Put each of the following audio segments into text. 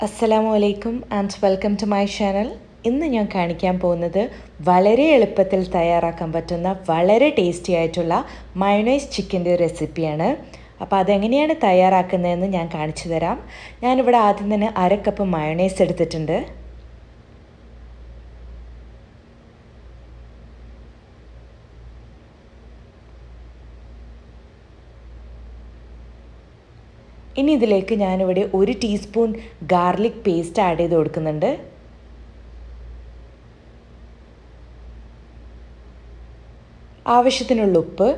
അസ്സലാമു അലൈക്കും and welcome to my channel. ഇന്ന് ഞാൻ കാണിക്കാൻ പോകുന്നത് വളരെ എളുപ്പത്തിൽ തയ്യാറാക്കാൻ പറ്റുന്ന വളരെ ടേസ്റ്റി ആയിട്ടുള്ള മയോണൈസ് ചിക്കൻ്റെ റെസിപ്പിയാണ്. അപ്പോൾ അതെങ്ങനെയാണ് തയ്യാറാക്കുന്നതെന്ന് ഞാൻ കാണിച്ചു തരാം. ഞാനിവിടെ ആദ്യം തന്നെ 1/2 കപ്പ് മയോണൈസ് എടുത്തിട്ടുണ്ട്. ഇനി ഇതിലേക്ക് ഞാനിവിടെ 1 ടീസ്പൂൺ ഗാർലിക് പേസ്റ്റ് ആഡ് ചെയ്ത് കൊടുക്കുന്നുണ്ട്. ആവശ്യത്തിനുള്ള ഉപ്പ്.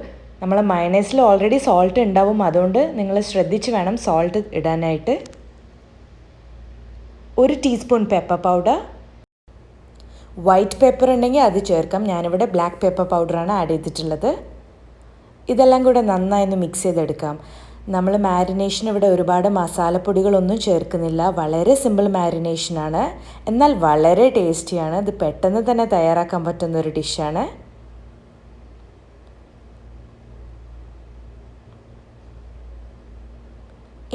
നമ്മൾ മയോണൈസിൽ ഓൾറെഡി സോൾട്ട് ഉണ്ടാവും, അതുകൊണ്ട് നിങ്ങൾ ശ്രദ്ധിച്ച് വേണം സോൾട്ട് ഇടാനായിട്ട്. 1 teaspoon pepper powder. White pepper ഉണ്ടെങ്കിൽ അത് ചേർക്കാം. ഞാനിവിടെ ബ്ലാക്ക് പെപ്പർ പൗഡറാണ് ആഡ് ചെയ്തിട്ടുള്ളത്. ഇതെല്ലാം കൂടെ നന്നായി ഒന്ന് മിക്സ് ചെയ്തെടുക്കാം. നമ്മൾ മാരിനേഷൻ ഇവിടെ ഒരുപാട് മസാലപ്പൊടികളൊന്നും ചേർക്കുന്നില്ല. വളരെ സിമ്പിൾ മാരിനേഷനാണ്, എന്നാൽ വളരെ ടേസ്റ്റിയാണ്. ഇത് പെട്ടെന്ന് തന്നെ തയ്യാറാക്കാൻ പറ്റുന്ന ഒരു ഡിഷാണ്.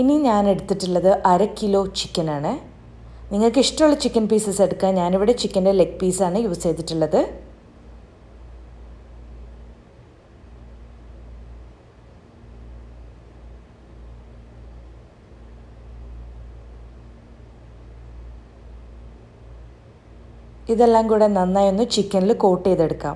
ഇനി ഞാൻ എടുത്തിട്ടുള്ളത് 1/2 കിലോ ചിക്കനാണ്. നിങ്ങൾക്ക് ഇഷ്ടമുള്ള ചിക്കൻ പീസസ് എടുക്കാം. ഞാനിവിടെ ചിക്കൻ്റെ ലെഗ് പീസാണ് യൂസ് ചെയ്തിട്ടുള്ളത്. ഇതെല്ലാം കൂടെ നന്നായി ഒന്ന് ചിക്കനിൽ കോട്ട് ചെയ്തെടുക്കാം.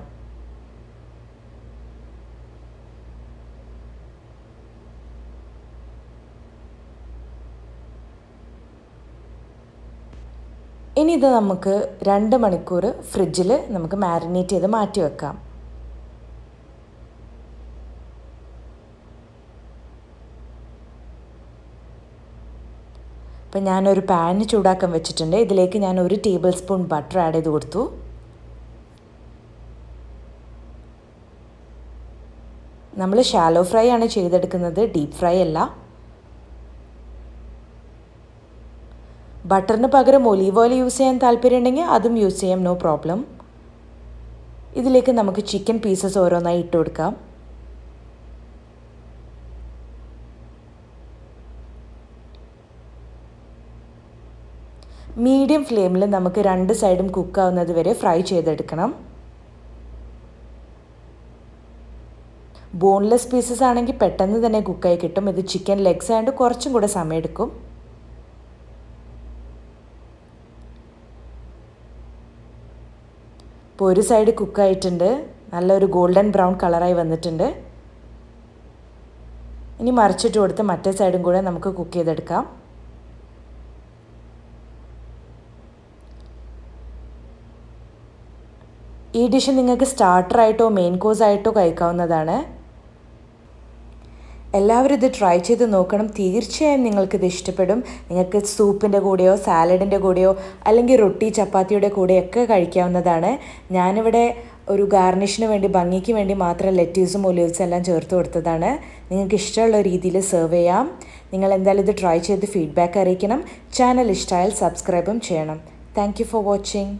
ഇനി ഇത് നമുക്ക് 2 മണിക്കൂർ ഫ്രിഡ്ജിൽ നമുക്ക് മാരിനേറ്റ് ചെയ്ത് മാറ്റി വെക്കാം. അപ്പം ഞാനൊരു പാന് ചൂടാക്കാൻ വെച്ചിട്ടുണ്ട്. ഇതിലേക്ക് ഞാൻ 1 ടേബിൾ സ്പൂൺ ബട്ടർ ആഡ് ചെയ്ത് കൊടുത്തു. നമ്മൾ ഷാലോ ഫ്രൈ ആണ് ചെയ്തെടുക്കുന്നത്, ഡീപ്പ് ഫ്രൈ അല്ല. ബട്ടറിന് പകരം ഒലീവ് ഓയിൽ യൂസ് ചെയ്യാൻ താല്പര്യമുണ്ടെങ്കിൽ അതും യൂസ് ചെയ്യാം, നോ പ്രോബ്ലം. ഇതിലേക്ക് നമുക്ക് ചിക്കൻ പീസസ് ഓരോന്നായി ഇട്ട് കൊടുക്കാം. മീഡിയം ഫ്ലെയിമിൽ നമുക്ക് 2 സൈഡും കുക്കാവുന്നത് വരെ ഫ്രൈ ചെയ്തെടുക്കണം. ബോൺലെസ് പീസസ് ആണെങ്കിൽ പെട്ടെന്ന് തന്നെ കുക്കായി കിട്ടും. ഇത് ചിക്കൻ ലെഗ്സ് ആയതുകൊണ്ട് കുറച്ചും കൂടെ സമയമെടുക്കും. ഇപ്പോൾ ഒരു സൈഡ് കുക്കായിട്ടുണ്ട്, നല്ലൊരു ഗോൾഡൻ ബ്രൗൺ കളറായി വന്നിട്ടുണ്ട്. ഇനി മറിച്ചിട്ട് കൊടുത്ത് മറ്റേ സൈഡും കൂടെ നമുക്ക് കുക്ക് ചെയ്തെടുക്കാം. ഈ ഡിഷ് നിങ്ങൾക്ക് സ്റ്റാർട്ടറായിട്ടോ മെയിൻ കോഴ്സ് ആയിട്ടോ കഴിക്കാവുന്നതാണ്. എല്ലാവരും ഇത് ട്രൈ ചെയ്ത് നോക്കണം. തീർച്ചയായും നിങ്ങൾക്കിത് ഇഷ്ടപ്പെടും. നിങ്ങൾക്ക് സൂപ്പിൻ്റെ കൂടെയോ സാലഡിൻ്റെ കൂടെയോ അല്ലെങ്കിൽ റൊട്ടി ചപ്പാത്തിയുടെ കൂടെയൊക്കെ കഴിക്കാവുന്നതാണ്. ഞാനിവിടെ ഒരു ഗാർണിഷിന് വേണ്ടി, ഭംഗിക്ക് വേണ്ടി മാത്രം ലെറ്റ്യൂസും ഒലിവ്സും എല്ലാം ചേർത്ത് കൊടുത്തതാണ്. നിങ്ങൾക്ക് ഇഷ്ടമുള്ള രീതിയിൽ സെർവ് ചെയ്യാം. നിങ്ങൾ എന്തായാലും ഇത് ട്രൈ ചെയ്ത് ഫീഡ്ബാക്ക് അറിയിക്കണം. ചാനൽ ഇഷ്ടമായാൽ സബ്സ്ക്രൈബും ചെയ്യണം. Thank you for watching.